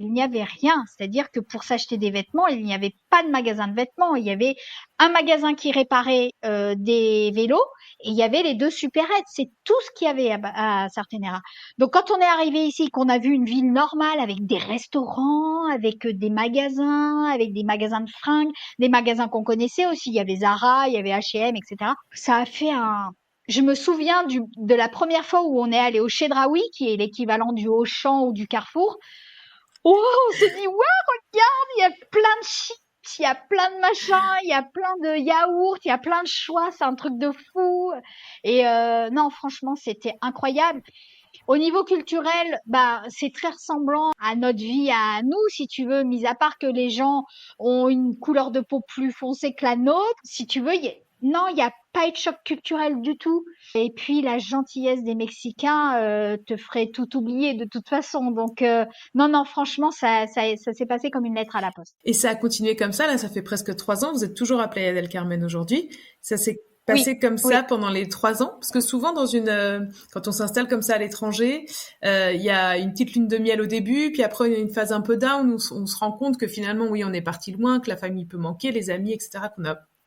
Il n'y avait rien. C'est-à-dire que pour s'acheter des vêtements, il n'y avait pas de magasin de vêtements. Il y avait un magasin qui réparait des vélos et il y avait les deux supérettes. C'est tout ce qu'il y avait à Sartenera. Donc quand on est arrivé ici, qu'on a vu une ville normale avec des restaurants, avec avec des magasins de fringues, des magasins qu'on connaissait aussi. Il y avait Zara, il y avait H&M, etc. Ça a fait un... Je me souviens de la première fois où on est allé au Chedraoui, qui est l'équivalent du Auchan ou du Carrefour. Oh, on s'est dit, ouais, regarde, il y a plein de chips, il y a plein de machins, il y a plein de yaourts, il y a plein de choix, c'est un truc de fou. Et non, franchement, c'était incroyable. Au niveau culturel, bah, c'est très ressemblant à notre vie à nous, si tu veux, mis à part que les gens ont une couleur de peau plus foncée que la nôtre. Si tu veux, non, il n'y a pas eu de choc culturel du tout. Et puis, la gentillesse des Mexicains te ferait tout oublier de toute façon. Donc, non, non, franchement, ça s'est passé comme une lettre à la poste. Et ça a continué comme ça, là, ça fait presque 3 ans. Vous êtes toujours à Playa del Carmen aujourd'hui. Ça s'est Oui, passé comme oui. ça pendant les 3 ans, parce que souvent quand on s'installe comme ça à l'étranger, il y a une petite lune de miel au début, puis après il y a une phase un peu down où on se rend compte que finalement, oui, on est parti loin, que la famille peut manquer, les amis, etc.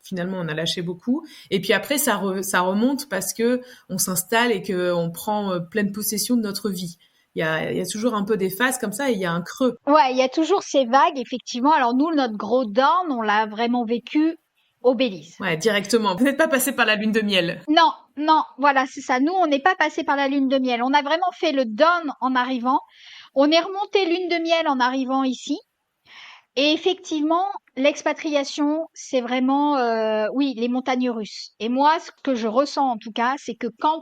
Finalement on a lâché beaucoup. Et puis après ça remonte parce que on s'installe et que on prend pleine possession de notre vie. Il y a toujours un peu des phases comme ça et il y a un creux. Ouais, il y a toujours ces vagues, effectivement. Alors nous, notre gros down, on l'a vraiment vécu au Belize. Ouais, directement. Vous n'êtes pas passé par la lune de miel. Non, non, voilà, c'est ça. Nous, on n'est pas passé par la lune de miel. On a vraiment fait le down en arrivant. On est remonté lune de miel en arrivant ici. Et effectivement, l'expatriation, c'est vraiment, oui, les montagnes russes. Et moi, ce que je ressens en tout cas, c'est que quand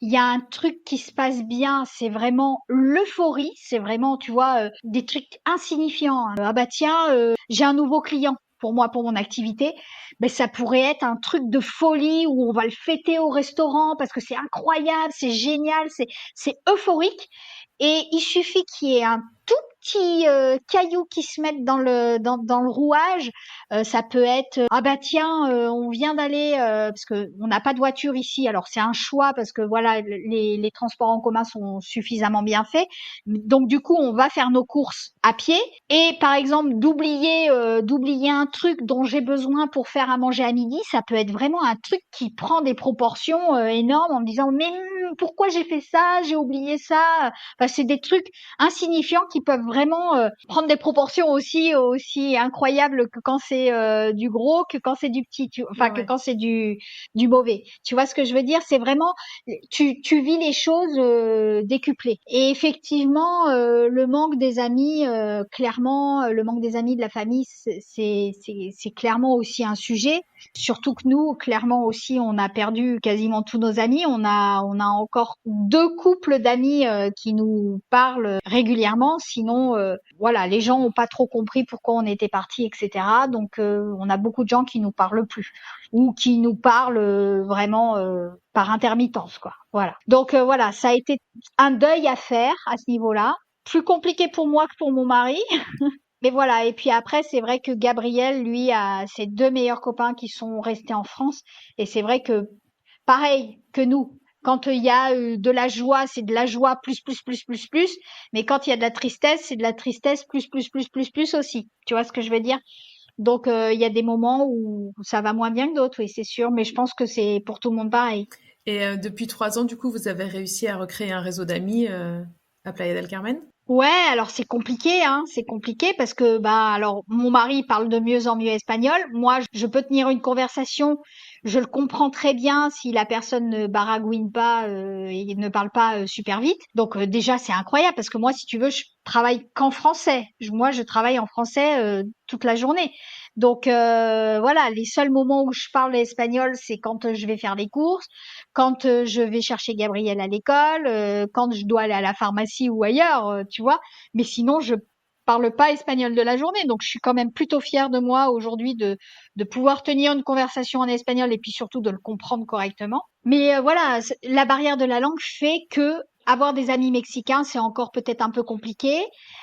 il y a un truc qui se passe bien, c'est vraiment l'euphorie. C'est vraiment, tu vois, des trucs insignifiants, hein. Ah bah tiens, j'ai un nouveau client pour moi, pour mon activité. Mais ça pourrait être un truc de folie où on va le fêter au restaurant parce que c'est incroyable, c'est génial, c'est euphorique. Et il suffit qu'il y ait un tout petit caillou qui se mette dans le rouage. Ça peut être ah bah tiens, on vient d'aller parce que on n'a pas de voiture ici. Alors c'est un choix parce que voilà les transports en commun sont suffisamment bien faits. Donc du coup on va faire nos courses à pied. Et par exemple d'oublier un truc dont j'ai besoin pour faire à manger à midi, ça peut être vraiment un truc qui prend des proportions énormes en me disant mais pourquoi j'ai fait ça, j'ai oublié ça. Enfin, c'est des trucs insignifiants qui peuvent vraiment prendre des proportions aussi incroyables que quand c'est du gros, que quand c'est du petit, enfin que Ouais. quand c'est du mauvais. Tu vois ce que je veux dire? C'est vraiment tu vis les choses décuplées. Et effectivement, le manque des amis, clairement, le manque des amis de la famille, c'est clairement aussi un sujet. Surtout que nous, clairement aussi, on a perdu quasiment tous nos amis. On a encore 2 couples d'amis qui nous parlent régulièrement. Sinon, voilà, les gens ont pas trop compris pourquoi on était partis, etc. Donc, on a beaucoup de gens qui nous parlent plus ou qui nous parlent vraiment par intermittence, quoi. Voilà. Donc voilà, ça a été un deuil à faire à ce niveau-là. Plus compliqué pour moi que pour mon mari. Mais voilà, et puis après, c'est vrai que Gabriel, lui, a ses 2 meilleurs copains qui sont restés en France. Et c'est vrai que, pareil que nous, quand il y a de la joie, c'est de la joie plus, plus, plus, plus, plus. Mais quand il y a de la tristesse, c'est de la tristesse plus, plus, plus, plus, plus aussi. Tu vois ce que je veux dire? Donc, il y a des moments où ça va moins bien que d'autres, oui, c'est sûr. Mais je pense que c'est pour tout le monde pareil. Et depuis 3 ans, du coup, vous avez réussi à recréer un réseau d'amis à Playa del Carmen? Ouais, alors c'est compliqué, hein, c'est compliqué parce que bah alors mon mari parle de mieux en mieux espagnol. Moi, je peux tenir une conversation, je le comprends très bien si la personne ne baragouine pas et ne parle pas super vite. Donc déjà c'est incroyable parce que moi, si tu veux, je travaille qu'en français. Moi, je travaille en français toute la journée. Donc voilà, les seuls moments où je parle espagnol, c'est quand je vais faire les courses, quand je vais chercher Gabriel à l'école, quand je dois aller à la pharmacie ou ailleurs, tu vois. Mais sinon, je parle pas espagnol de la journée. Donc, je suis quand même plutôt fière de moi aujourd'hui de pouvoir tenir une conversation en espagnol et puis surtout de le comprendre correctement. Mais voilà, la barrière de la langue fait que avoir des amis mexicains, c'est encore peut-être un peu compliqué.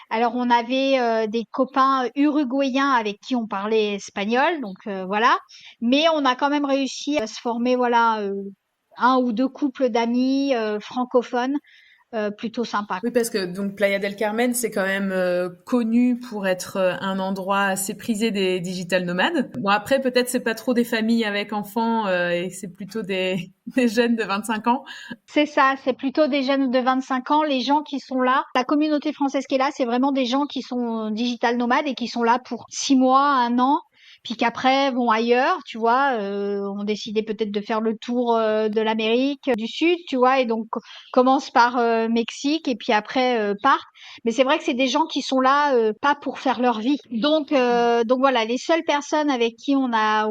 Alors on avait des copains uruguayens avec qui on parlait espagnol, donc voilà. Mais on a quand même réussi à se former, voilà, un ou deux couples d'amis francophones plutôt sympas. Oui, parce que donc Playa del Carmen, c'est quand même connu pour être un endroit assez prisé des digital nomades. Bon, après, peut-être c'est pas trop des familles avec enfants et c'est plutôt des, des jeunes de 25 ans. C'est ça, c'est plutôt des jeunes de 25 ans, les gens qui sont là. La communauté française qui est là, c'est vraiment des gens qui sont digital nomades et qui sont là pour 6 mois, un an, puis qu'après vont ailleurs, tu vois, ont décidé peut-être de faire le tour de l'Amérique du Sud, tu vois, et donc commencent par Mexique et puis après partent. Mais c'est vrai que c'est des gens qui sont là pas pour faire leur vie. Donc voilà, les seules personnes avec qui on a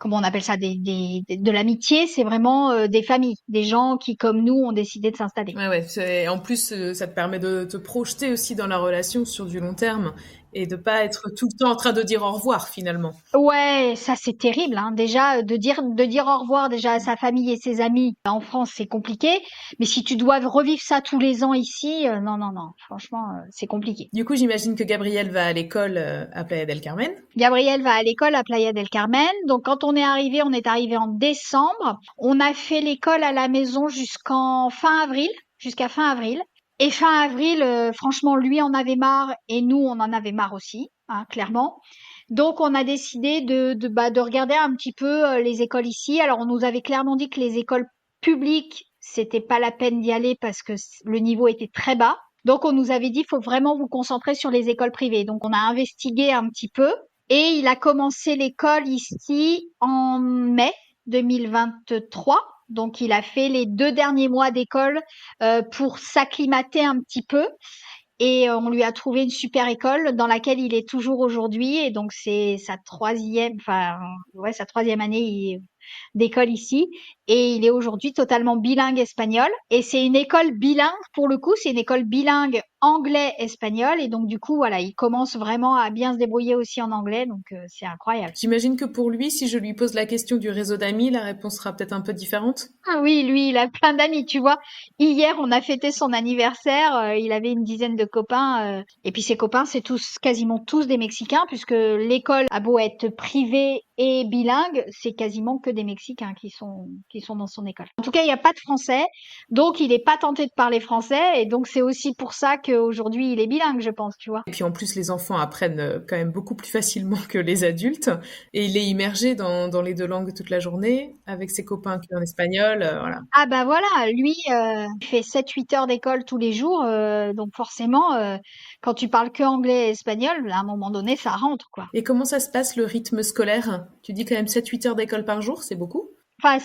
comment on appelle ça, de l'amitié, c'est vraiment des familles, des gens qui, comme nous, ont décidé de s'installer. Ouais, ouais. En plus, ça te permet de te projeter aussi dans la relation sur du long terme et de pas être tout le temps en train de dire au revoir finalement. Ouais, ça c'est terrible, hein. Déjà, de dire au revoir déjà à sa famille et ses amis en France, c'est compliqué. Mais si tu dois revivre ça tous les ans ici, non, non, non, franchement, c'est compliqué. Du coup, j'imagine que Gabriel va à l'école à Playa del Carmen. Gabriel va à l'école à Playa del Carmen. Donc quand on est arrivé en décembre. On a fait l'école à la maison jusqu'à fin avril. Et fin avril, franchement, lui en avait marre et nous, on en avait marre aussi, hein, clairement. Donc on a décidé de regarder un petit peu les écoles ici. Alors on nous avait clairement dit que les écoles publiques, c'était pas la peine d'y aller parce que le niveau était très bas. Donc on nous avait dit, il faut vraiment vous concentrer sur les écoles privées. Donc on a investigué un petit peu et il a commencé l'école ici en mai 2023. Donc il a fait les 2 derniers mois d'école pour s'acclimater un petit peu. Et on lui a trouvé une super école dans laquelle il est toujours aujourd'hui. Et donc c'est sa troisième année d'école ici. Et il est aujourd'hui totalement bilingue espagnol. Et c'est une école bilingue pour le coup, c'est une école bilingue anglais-espagnol. Et donc du coup, voilà, il commence vraiment à bien se débrouiller aussi en anglais. Donc c'est incroyable. J'imagine que pour lui, si je lui pose la question du réseau d'amis, la réponse sera peut-être un peu différente. Ah oui, lui, il a plein d'amis, tu vois. Hier, on a fêté son anniversaire, il avait une dizaine de copains, et puis ses copains, c'est quasiment tous des Mexicains, puisque l'école a beau être privée et bilingue, c'est quasiment que des Mexicains qui sont dans son école. En tout cas, il n'y a pas de Français, donc il n'est pas tenté de parler français, et donc c'est aussi pour ça qu'aujourd'hui il est bilingue, je pense, tu vois. Et puis en plus, les enfants apprennent quand même beaucoup plus facilement que les adultes. Et il est immergé dans les deux langues toute la journée, avec ses copains qui sont en espagnol, voilà. Ah bah voilà, lui, il fait 7-8 heures d'école tous les jours, donc forcément, quand tu parles que anglais et espagnol, à un moment donné, ça rentre, quoi. Et comment ça se passe le rythme scolaire? Tu dis quand même 7-8 heures d'école par jour, c'est beaucoup? Enfin,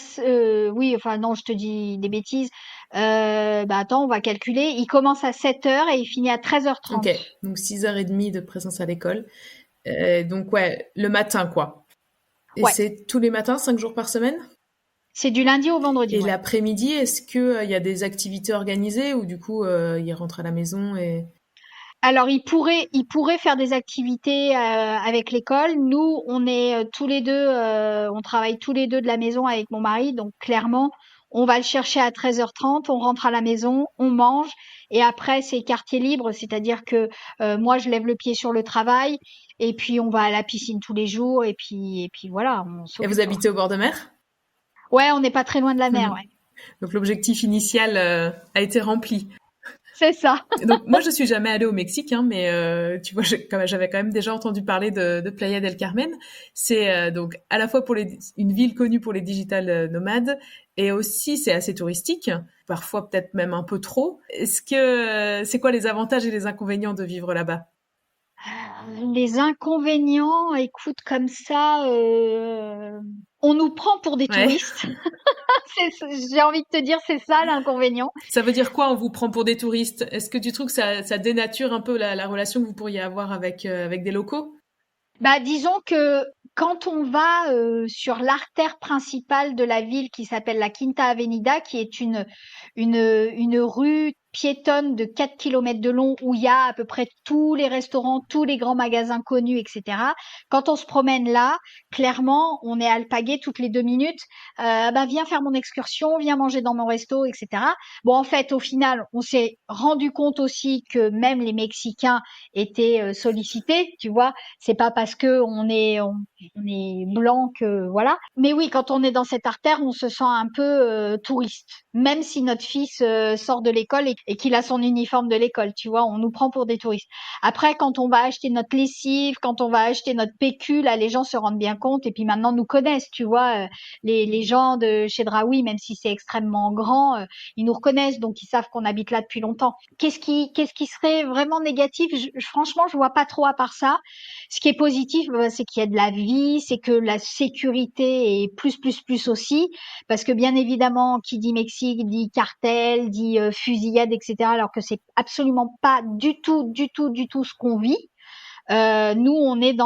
oui, enfin non, je te dis des bêtises. Bah attends, on va calculer. Il commence à 7 heures et il finit à 13h30. Ok, donc 6h30 de présence à l'école. Donc ouais, le matin quoi. Et Ouais, c'est tous les matins, 5 jours par semaine? c'est du lundi au vendredi, Et ouais. l'après-midi, est-ce que il y a des activités organisées ou du coup il rentre à la maison et Alors, il pourrait faire des activités avec l'école. Nous, on est tous les deux, on travaille tous les deux de la maison avec mon mari. Donc, clairement, on va le chercher à 13h30, on rentre à la maison, on mange. Et après, c'est quartier libre, c'est-à-dire que moi, je lève le pied sur le travail. Et puis, on va à la piscine tous les jours. Et puis voilà, on et vous s'occupe, quoi. habitez au bord de mer? Ouais, on n'est pas très loin de la mer, ouais. Donc l'objectif initial a été rempli. C'est ça. Donc moi je suis jamais allée au Mexique, hein, mais tu vois j'avais quand même déjà entendu parler de Playa del Carmen. C'est donc à la fois une ville connue pour les digital nomades et aussi c'est assez touristique, parfois peut-être même un peu trop. Est-ce que c'est quoi les avantages et les inconvénients de vivre là-bas? Les inconvénients, écoute, comme ça, on nous prend pour des Ouais. touristes. J'ai envie de te dire, c'est ça l'inconvénient. Ça veut dire quoi on vous prend pour des touristes? Est-ce que tu trouves que ça dénature un peu la relation que vous pourriez avoir avec des locaux? Bah, disons que quand on va sur l'artère principale de la ville qui s'appelle la Quinta Avenida, qui est une rue piétonne de 4 kilomètres de long où il y a à peu près tous les restaurants, tous les grands magasins connus, etc. Quand on se promène là, clairement, on est alpagué toutes les 2 minutes. Viens faire mon excursion, viens manger dans mon resto, etc. Bon, en fait, au final, on s'est rendu compte aussi que même les Mexicains étaient sollicités, tu vois. C'est pas parce que on est blanc que voilà. Mais oui, quand on est dans cette artère, on se sent un peu touriste. Même si notre fils sort de l'école et qu'il a son uniforme de l'école, tu vois, on nous prend pour des touristes. Après, quand on va acheter notre lessive, quand on va acheter notre PQ, là, les gens se rendent bien compte et puis maintenant nous connaissent, tu vois. Les gens de chez Draoui, même si c'est extrêmement grand, ils nous reconnaissent, donc ils savent qu'on habite là depuis longtemps. Qu'est-ce qui serait vraiment négatif? Franchement, je vois pas trop à part ça. Ce qui est positif, c'est qu'il y a de la vie, c'est que la sécurité est plus aussi, parce que bien évidemment, qui dit Mexique dit cartel, dit fusillade, etc. Alors que c'est absolument pas du tout ce qu'on vit. Nous, on est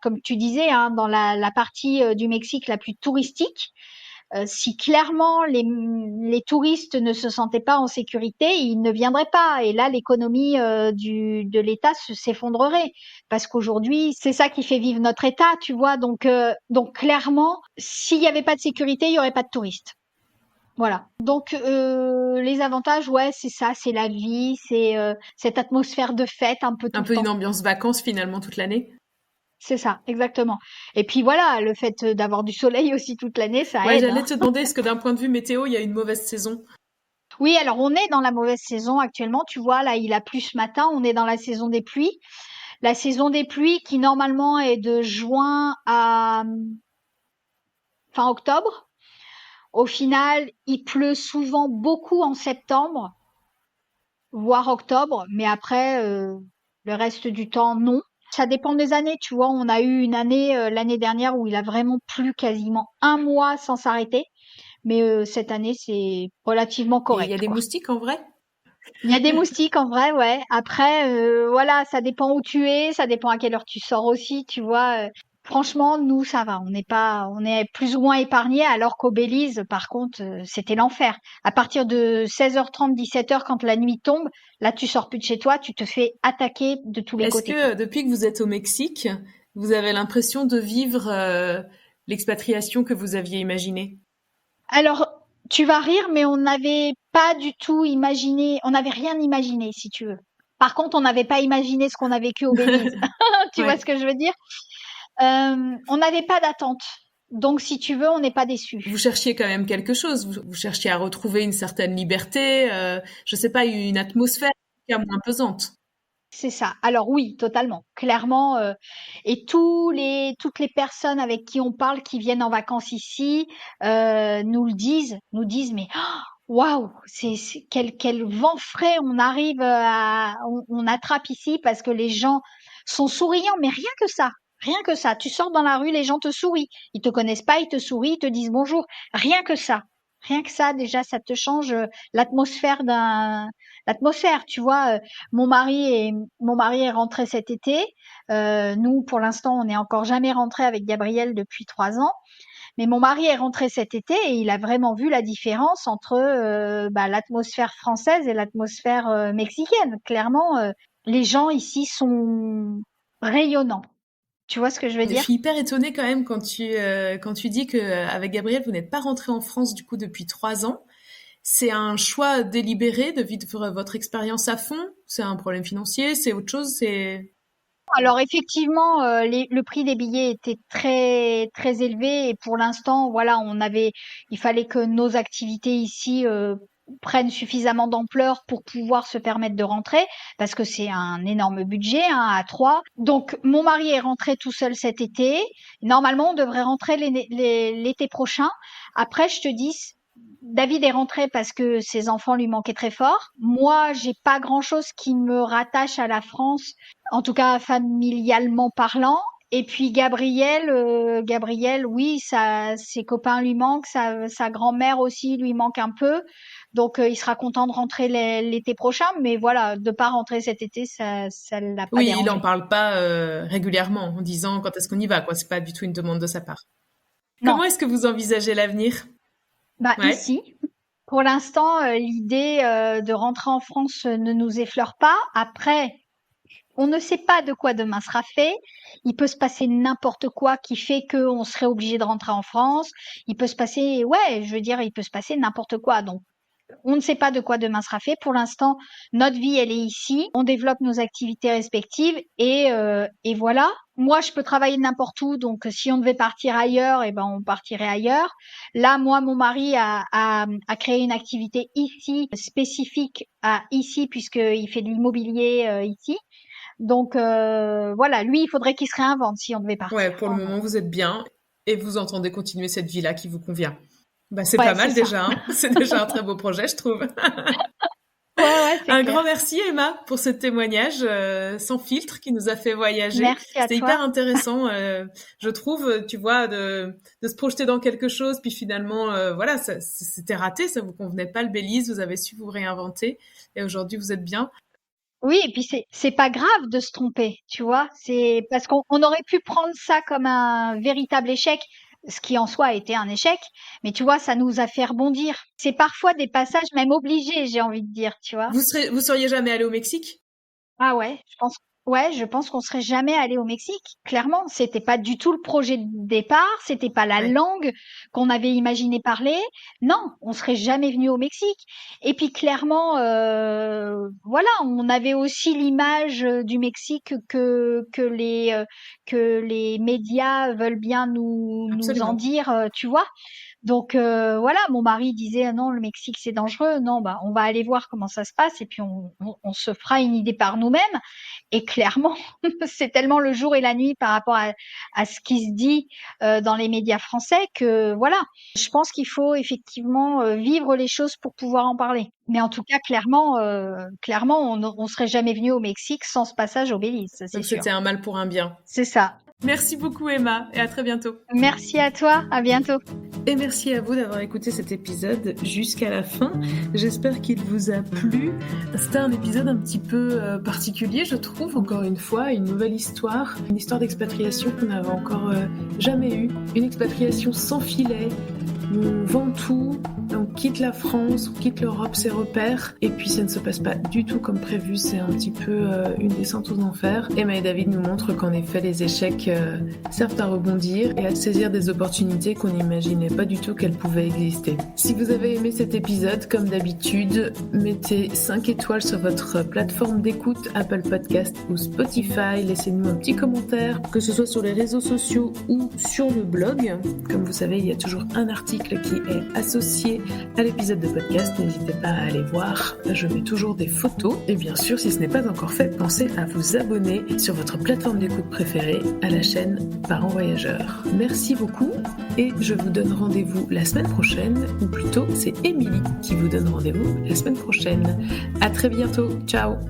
comme tu disais, hein, dans la partie du Mexique la plus touristique. Si clairement les touristes ne se sentaient pas en sécurité, ils ne viendraient pas. Et là, l'économie de l'État s'effondrerait. Parce qu'aujourd'hui, c'est ça qui fait vivre notre État, tu vois. Donc clairement, s'il n'y avait pas de sécurité, il n'y aurait pas de touristes. Voilà. Donc les avantages, ouais, c'est ça, c'est la vie, c'est cette atmosphère de fête un peu tout Un le peu une temps. ambiance vacances finalement toute l'année. C'est ça, exactement. Et puis voilà, le fait d'avoir du soleil aussi toute l'année, ça Ouais, aide, hein. j'allais te demander, est-ce que d'un point de vue météo, il y a une mauvaise saison? Oui, alors on est dans la mauvaise saison actuellement. Tu vois, là, il a plu ce matin. On est dans la saison des pluies. La saison des pluies qui normalement est de juin à fin octobre. Au final, il pleut souvent beaucoup en septembre, voire octobre, mais après, le reste du temps, non. Ça dépend des années, tu vois. On a eu une année, l'année dernière, où il a vraiment plu quasiment un mois sans s'arrêter. Mais cette année, c'est relativement Et il y a correct, des quoi. moustiques en vrai? Il y a des moustiques en vrai, ouais. Après, voilà, ça dépend où tu es, ça dépend à quelle heure tu sors aussi, tu vois. Franchement, nous, ça va. On est plus ou moins épargnés, alors qu'au Belize, par contre, c'était l'enfer. À partir de 16h30, 17h, quand la nuit tombe, là, tu sors plus de chez toi, tu te fais attaquer de tous les Est-ce côtés, quoi. que depuis que vous êtes au Mexique, vous avez l'impression de vivre l'expatriation que vous aviez imaginée? Alors, tu vas rire, mais on n'avait pas du tout imaginé, on n'avait rien imaginé, si tu veux. Par contre, on n'avait pas imaginé ce qu'on a vécu au Belize. Tu vois Ouais. ce que je veux dire? On n'avait pas d'attente. Donc, si tu veux, on n'est pas Vous déçus. cherchiez quand même quelque chose. Vous cherchiez à retrouver une certaine liberté, je sais pas, une atmosphère qui est moins pesante. C'est ça. Alors oui, totalement, clairement. Et toutes les personnes avec qui on parle, qui viennent en vacances ici, nous disent, mais waouh, quel vent frais on attrape ici parce que les gens sont souriants, mais rien que ça. Rien que ça. Tu sors dans la rue, les gens te sourient. Ils te connaissent pas, ils te sourient, ils te disent bonjour. Rien que ça. Rien que ça, déjà, ça te change l'atmosphère l'atmosphère, tu vois. Mon mari est rentré cet été. Nous, pour l'instant, on n'est encore jamais rentré avec Gabriel depuis 3 ans. Mais mon mari est rentré cet été et il a vraiment vu la différence entre l'atmosphère française et l'atmosphère mexicaine. Clairement, les gens ici sont rayonnants. Tu vois ce que je veux Je dire? suis hyper étonnée quand même quand tu dis que avec Gabriel, vous n'êtes pas rentré en France du coup depuis 3 ans. C'est un choix délibéré de vivre votre expérience à fond? C'est un problème financier? C'est autre chose? C'est Alors effectivement, le prix des billets était très très élevé et pour l'instant, voilà, il fallait que nos activités ici prennent suffisamment d'ampleur pour pouvoir se permettre de rentrer parce que c'est un énorme budget, hein, à trois. Donc mon mari est rentré tout seul cet été. Normalement, on devrait rentrer l'été prochain. Après, je te dis, David est rentré parce que ses enfants lui manquaient très fort. Moi, j'ai pas grand-chose qui me rattache à la France, en tout cas familialement parlant. Et puis Gabriel, oui, ses copains lui manquent, sa grand-mère aussi lui manque un peu. Donc il sera content de rentrer l'été prochain, mais voilà, de pas rentrer cet été, ça l'a pas oui, il en dérangé. parle pas régulièrement en disant quand est-ce qu'on y va, quoi. C'est pas du tout une demande de sa part. Non, Comment est-ce que vous envisagez l'avenir? bah Ouais. ici. Pour l'instant, l'idée de rentrer en France ne nous effleure pas. Après, on ne sait pas de quoi demain sera fait. Il peut se passer n'importe quoi qui fait qu'on serait obligé de rentrer en France. Il peut se passer, ouais, je veux dire, il peut se passer n'importe quoi. Donc, on ne sait pas de quoi demain sera fait. Pour l'instant, notre vie, elle est ici. On développe nos activités respectives et voilà. Moi, je peux travailler n'importe où. Donc, si on devait partir ailleurs, eh ben, on partirait ailleurs. Là, moi, mon mari a créé une activité ici, spécifique à ici, puisqu'il fait de l'immobilier ici. Donc, voilà. Lui, il faudrait qu'il se réinvente si on devait Ouais, partir, pour le quoi. moment, vous êtes bien et vous entendez continuer cette vie-là qui vous convient. Bah, c'est Ouais, pas c'est mal ça. déjà, hein. C'est déjà un très beau projet, je trouve. Ouais, ouais, c'est Un clair. grand merci Emma pour ce témoignage sans filtre qui nous a fait voyager. Merci à C'était toi. hyper intéressant, je trouve, tu vois, de se projeter dans quelque chose, puis finalement, voilà, c'était raté, ça vous convenait pas le Belize, vous avez su vous réinventer, et aujourd'hui vous êtes bien. Oui, et puis c'est pas grave de se tromper, tu vois. C'est parce qu'on aurait pu prendre ça comme un véritable échec, ce qui en soi a été un échec. Mais tu vois, ça nous a fait rebondir. C'est parfois des passages même obligés, j'ai envie de dire, tu vois. Vous seriez jamais allé au Mexique? Ah ouais, je pense qu'on serait jamais allé au Mexique. Clairement, c'était pas du tout le projet de départ, c'était pas la Ouais, langue qu'on avait imaginé parler. Non, on serait jamais venu au Mexique. Et puis clairement, voilà, on avait aussi l'image du Mexique que les médias veulent bien nous en absolument. dire, tu vois. Donc voilà, mon mari disait: «Ah non, le Mexique, c'est dangereux». Non, bah, on va aller voir comment ça se passe et puis on se fera une idée par nous-mêmes. Et clairement, c'est tellement le jour et la nuit par rapport à ce qui se dit dans les médias français que voilà. Je pense qu'il faut effectivement vivre les choses pour pouvoir en parler. Mais en tout cas, clairement, on serait jamais venu au Mexique sans ce passage au Belize, ça, c'est Donc sûr. c'était un mal pour un bien. C'est ça. Merci beaucoup Emma, et à très bientôt. Merci à toi. À bientôt. Et merci à vous d'avoir écouté cet épisode jusqu'à la fin. J'espère qu'il vous a plu. C'était un épisode un petit peu particulier, je trouve, encore une fois, une nouvelle histoire, une histoire d'expatriation qu'on n'avait encore jamais eue. Une expatriation sans filet. On vend tout, on quitte la France, on quitte l'Europe, ses repères, et puis ça ne se passe pas du tout comme prévu, c'est un petit peu une descente aux enfers. Emma et David nous montrent qu'en effet les échecs servent à rebondir et à saisir des opportunités qu'on n'imaginait pas du tout qu'elles pouvaient exister. Si vous avez aimé cet épisode, comme d'habitude, mettez 5 étoiles sur votre plateforme d'écoute, Apple Podcast ou Spotify, laissez-nous un petit commentaire, que ce soit sur les réseaux sociaux ou sur le blog. Comme vous savez, il y a toujours un article qui est associé à l'épisode de podcast. N'hésitez pas à aller voir. Je mets toujours des photos. Et bien sûr, si ce n'est pas encore fait, pensez à vous abonner sur votre plateforme d'écoute préférée à la chaîne Parents Voyageurs. Merci beaucoup et je vous donne rendez-vous la semaine prochaine, ou plutôt c'est Émilie qui vous donne rendez-vous la semaine prochaine. À très bientôt. Ciao!